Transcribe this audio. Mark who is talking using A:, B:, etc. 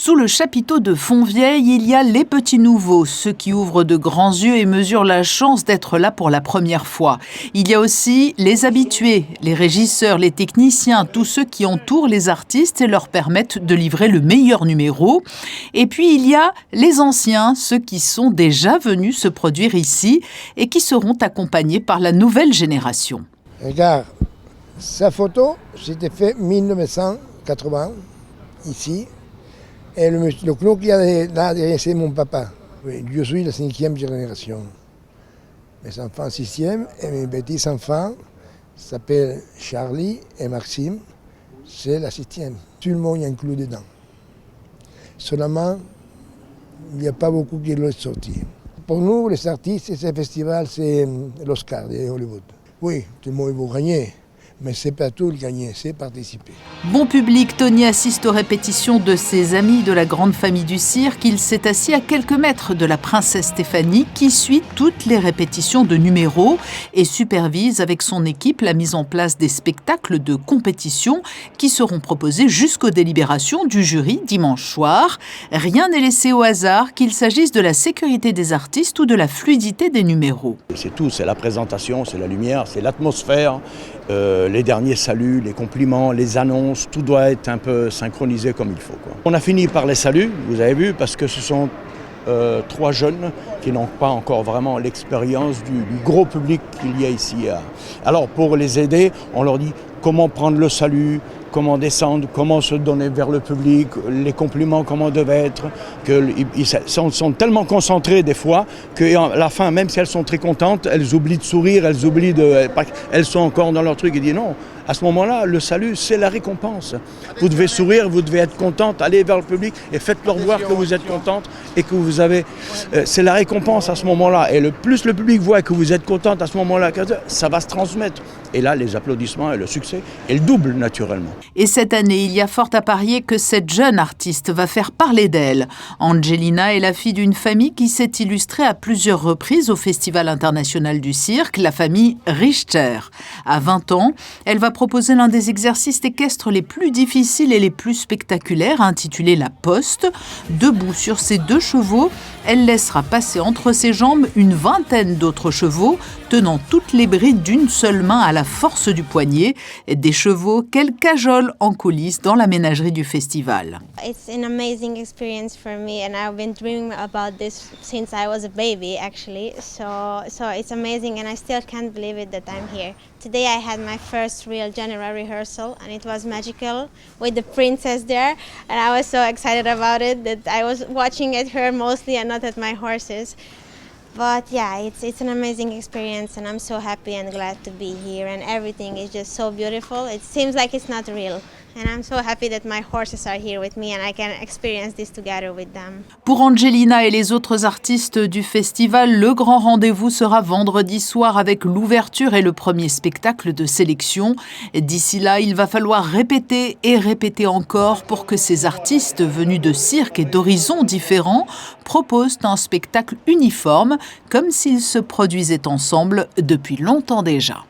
A: Sous le chapiteau de Fontvieille, il y a les petits nouveaux, ceux qui ouvrent de grands yeux et mesurent la chance d'être là pour la première fois. Il y a aussi les habitués, les régisseurs, les techniciens, tous ceux qui entourent les artistes et leur permettent de livrer le meilleur numéro. Et puis il y a les anciens, ceux qui sont déjà venus se produire ici et qui seront accompagnés par la nouvelle génération.
B: Regarde, sa photo, c'était fait en 1980, ici. Et le clown qui est là derrière, c'est mon papa. Oui, je suis la 5e génération. Mes enfants 6e et mes petits-enfants s'appellent Charlie et Maxime. C'est la 6e. Tout le monde est inclus dedans. Seulement, il n'y a pas beaucoup qui l'ont sorti. Pour nous, les artistes, ce festival, c'est l'Oscar de Hollywood. Oui, tout le monde veut gagner. Mais c'est pas tout le gagner, c'est participer.
A: Bon public, Tony assiste aux répétitions de ses amis de la grande famille du cirque. Il s'est assis à quelques mètres de la princesse Stéphanie qui suit toutes les répétitions de numéros et supervise avec son équipe la mise en place des spectacles de compétition qui seront proposés jusqu'aux délibérations du jury dimanche soir. Rien n'est laissé au hasard, qu'il s'agisse de la sécurité des artistes ou de la fluidité des numéros.
C: C'est tout, c'est la présentation, c'est la lumière, c'est l'atmosphère. Les derniers saluts, les compliments, les annonces, tout doit être un peu synchronisé comme il faut, quoi. On a fini par les saluts, vous avez vu, parce que ce sont 3 jeunes qui n'ont pas encore vraiment l'expérience du gros public qu'il y a ici. Alors pour les aider, on leur dit comment prendre le salut, comment descendre, comment se donner vers le public, les compliments, comment devaient être. Ils sont tellement concentrés des fois qu'à la fin, même si elles sont très contentes, elles oublient de sourire, elles sont encore dans leur truc et disent non. À ce moment-là, le salut, c'est la récompense. Vous devez sourire, vous devez être contente, aller vers le public et faites-leur voir que vous êtes contente et que vous avez... c'est la récompense à ce moment-là. Et le plus le public voit que vous êtes contente à ce moment-là, ça va se transmettre. Et là, les applaudissements et le succès, et le double naturellement.
A: Et cette année, il y a fort à parier que cette jeune artiste va faire parler d'elle. Angelina est la fille d'une famille qui s'est illustrée à plusieurs reprises au Festival international du cirque, la famille Richter. À 20 ans, elle va proposer l'un des exercices équestres les plus difficiles et les plus spectaculaires, intitulé la poste. Debout sur ses 2 chevaux, elle laissera passer entre ses jambes une vingtaine d'autres chevaux, tenant toutes les brides d'une seule main à la force du poignet, des chevaux qu'elle cajole en coulisses dans la ménagerie du festival.
D: It's an amazing experience for me, and I've been dreaming about this since I was a baby, actually. So it's amazing, and I still can't believe it that I'm here. Today I had my first real general rehearsal, and it was magical with the princess there, and I was so excited about it that I was watching at her mostly and not at my horses. But yeah, it's an amazing experience, and I'm so happy and glad to be here, and everything is just so beautiful. It seems like it's not real. And I'm so happy that my horses are here with me and I can experience this together with them.
A: Pour Angelina et les autres artistes du festival, le grand rendez-vous sera vendredi soir avec l'ouverture et le premier spectacle de sélection. D'ici là, il va falloir répéter et répéter encore pour que ces artistes venus de cirques et d'horizons différents proposent un spectacle uniforme, comme s'ils se produisaient ensemble depuis longtemps déjà.